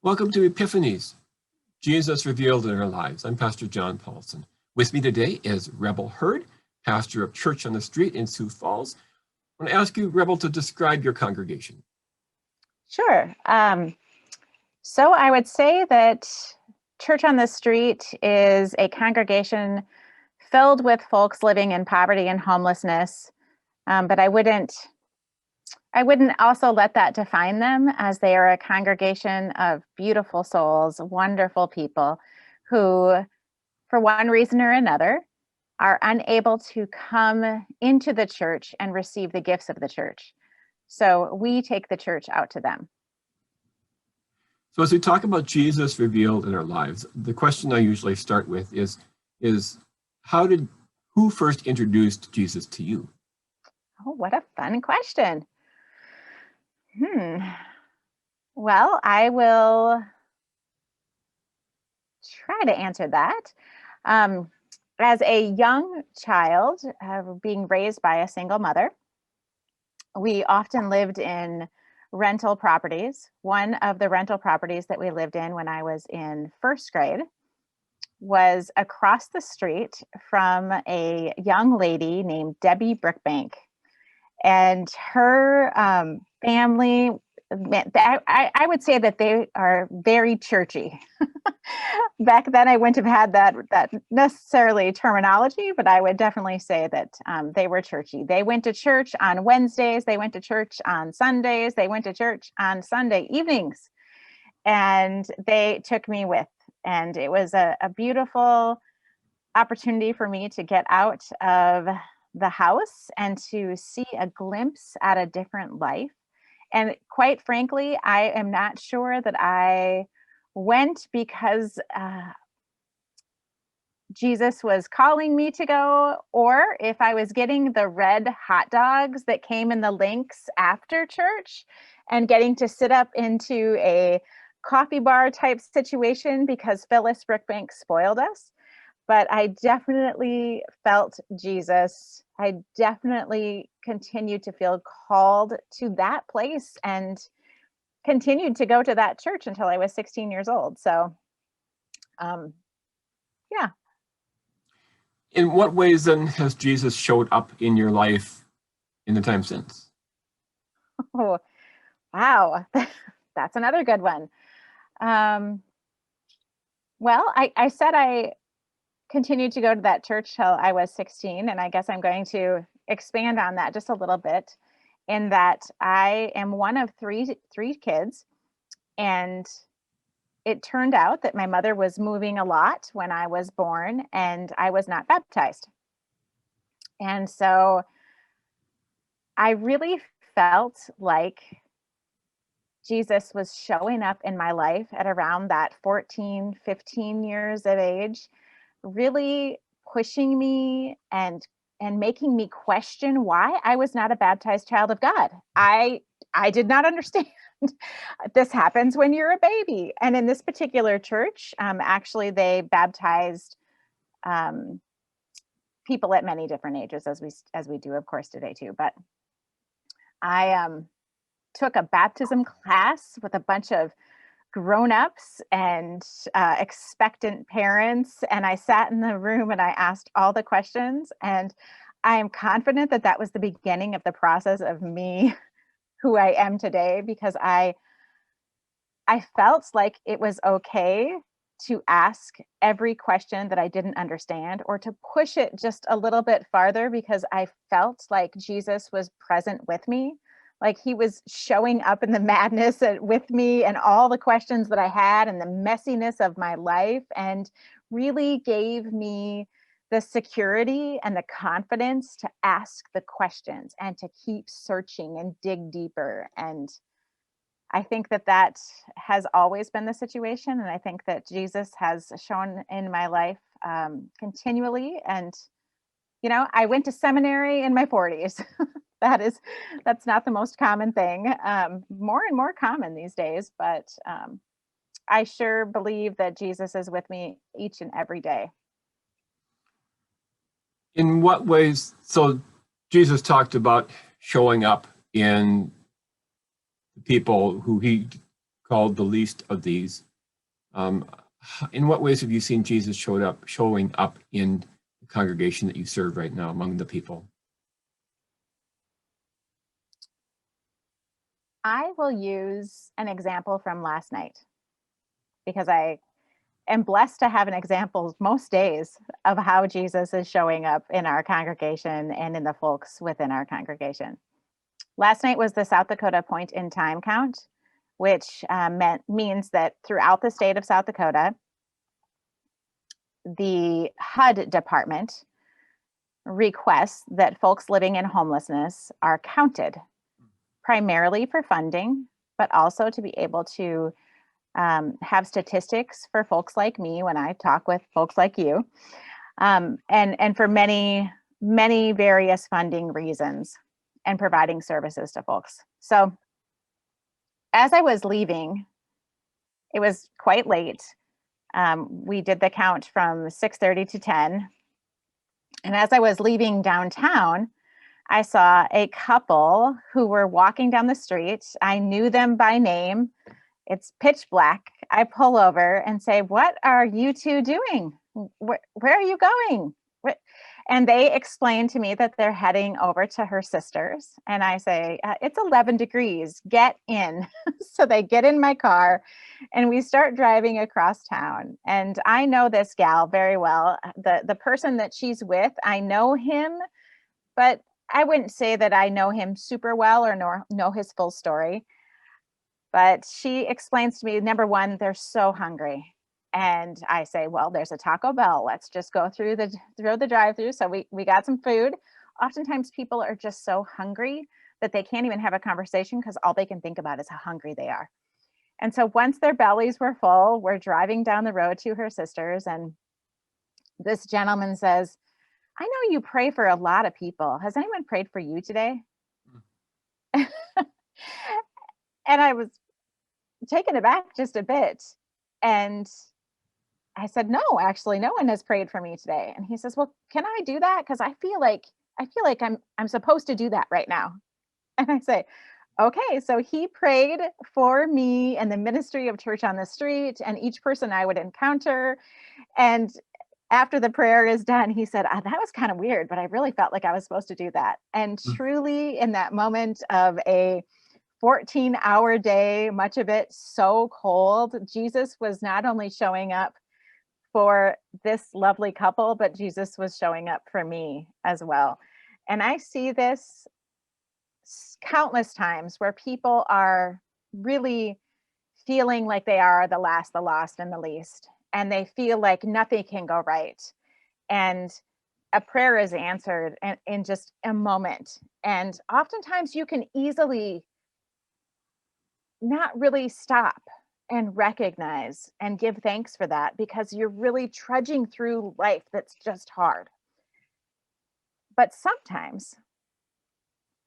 Welcome to Epiphanies, Jesus Revealed in Our Lives. I'm Pastor John Paulson. With me today is Rebel Hurd, pastor of Church on the Street in Sioux Falls. I want to ask you, Rebel, to describe your congregation. Sure. So I would say that Church on the Street is a congregation filled with folks living in poverty and homelessness, but I wouldn't also let that define them, as they are a congregation of beautiful souls, wonderful people who, for one reason or another, are unable to come into the church and receive the gifts of the church. So we take the church out to them. So as we talk about Jesus revealed in our lives, the question I usually start with is who first introduced Jesus to you? Oh, what a fun question. Well, I will try to answer that. As a young child, being raised by a single mother, we often lived in rental properties. One of the rental properties that we lived in when I was in first grade was across the street from a young lady named Debbie Brookbank. And her family, I would say that they are very churchy. Back then, I wouldn't have had that necessarily terminology, but I would definitely say that they were churchy. They went to church on Wednesdays. They went to church on Sundays. They went to church on Sunday evenings. And they took me with. And it was a beautiful opportunity for me to get out of the house and to see a glimpse at a different life. And quite frankly, I am not sure that I went because Jesus was calling me to go, or if I was getting the red hot dogs that came in the links after church and getting to sit up into a coffee bar type situation because Phyllis Brookbank spoiled us. But I definitely felt Jesus. I definitely continued to feel called to that place and continued to go to that church until I was 16 years old. So, yeah. In what ways then has Jesus showed up in your life in the time since? Oh, wow. That's another good one. Well, I said I continued to go to that church till I was 16, and I guess I'm going to expand on that just a little bit, in that I am one of three kids, and it turned out that my mother was moving a lot when I was born, and I was not baptized. And so I really felt like Jesus was showing up in my life at around that 14, 15 years of age, really pushing me and making me question why I was not a baptized child of God. I did not understand. This happens when you're a baby. And in this particular church, actually they baptized people at many different ages, as we do, of course, today too. But I took a baptism class with a bunch of grown-ups and expectant parents, and I sat in the room and I asked all the questions, and I am confident that that was the beginning of the process of me who I am today, because I felt like it was okay to ask every question that I didn't understand, or to push it just a little bit farther, because I felt like Jesus was present with me. Like he was showing up in the madness with me and all the questions that I had and the messiness of my life, and really gave me the security and the confidence to ask the questions and to keep searching and dig deeper. And I think that has always been the situation. And I think that Jesus has shown in my life continually. And, you know, I went to seminary in my 40s. That's not the most common thing, more and more common these days, but I sure believe that Jesus is with me each and every day. In what ways? So Jesus talked about showing up in the people who he called the least of these. In what ways have you seen Jesus showing up in the congregation that you serve right now among the people? I will use an example from last night because I am blessed to have an example most days of how Jesus is showing up in our congregation and in the folks within our congregation. Last night was the South Dakota point in time count, which means that throughout the state of South Dakota, the Hurd department requests that folks living in homelessness are counted, primarily for funding, but also to be able to have statistics for folks like me when I talk with folks like you, and for many, many various funding reasons and providing services to folks. So as I was leaving, it was quite late. We did the count from 6:30 to 10. And as I was leaving downtown, I saw a couple who were walking down the street. I knew them by name. It's pitch black. I pull over and say, "What are you two doing? Where are you going?" And they explain to me that they're heading over to her sister's. And I say, "It's 11 degrees, get in." So they get in my car and we start driving across town. And I know this gal very well. The person that she's with, I know him, but I wouldn't say that I know him super well or know his full story. But she explains to me, number one, they're so hungry. And I say, well, there's a Taco Bell. Let's just go through the drive-through. So we got some food. Oftentimes people are just so hungry that they can't even have a conversation because all they can think about is how hungry they are. And so once their bellies were full, we're driving down the road to her sister's. And this gentleman says, "I know you pray for a lot of people. Has anyone prayed for you today?" And I was taken aback just a bit. And I said, "No, actually, no one has prayed for me today." And he says, "Well, can I do that? Because I feel like I'm supposed to do that right now." And I say, "Okay." So he prayed for me and the ministry of Church on the Street and each person I would encounter. And after the prayer is done, he said, "That was kind of weird, but I really felt like I was supposed to do that." And truly, in that moment of a 14-hour day, much of it so cold, Jesus was not only showing up for this lovely couple, but Jesus was showing up for me as well. And I see this countless times where people are really feeling like they are the last, the lost, and the least, and they feel like nothing can go right. And a prayer is answered in just a moment. And oftentimes you can easily not really stop and recognize and give thanks for that because you're really trudging through life that's just hard. But sometimes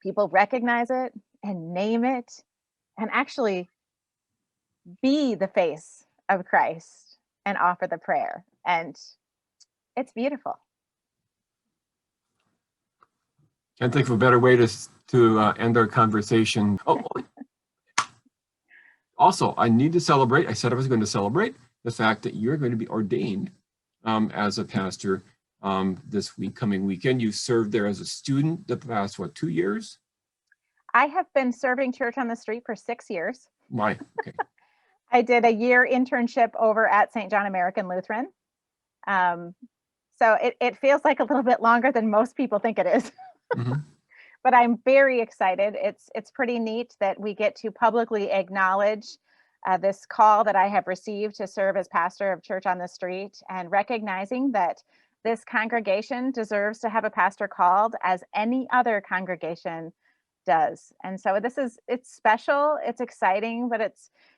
people recognize it and name it and actually be the face of Christ and offer the prayer. And it's beautiful. Can't think of a better way to end our conversation. Oh, also, I need to celebrate. I said I was going to celebrate the fact that you're going to be ordained as a pastor this coming weekend. You served there as a student the past, 2 years? I have been serving Church on the Street for 6 years. Why? Okay. I did a year internship over at St. John American Lutheran. So it feels like a little bit longer than most people think it is. Mm-hmm. But I'm very excited. It's pretty neat that we get to publicly acknowledge this call that I have received to serve as pastor of Church on the Street, and recognizing that this congregation deserves to have a pastor called as any other congregation does. And so it's special, it's exciting, but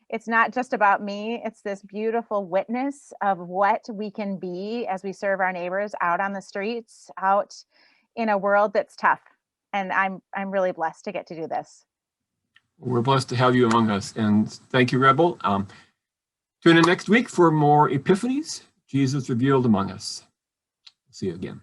it's not just about me. It's this beautiful witness of what we can be as we serve our neighbors out on the streets, out in a world that's tough. And I'm really blessed to get to do this. We're blessed to have you among us. And thank you, Rebel. Tune in next week for more Epiphanies, Jesus revealed among us. See you again.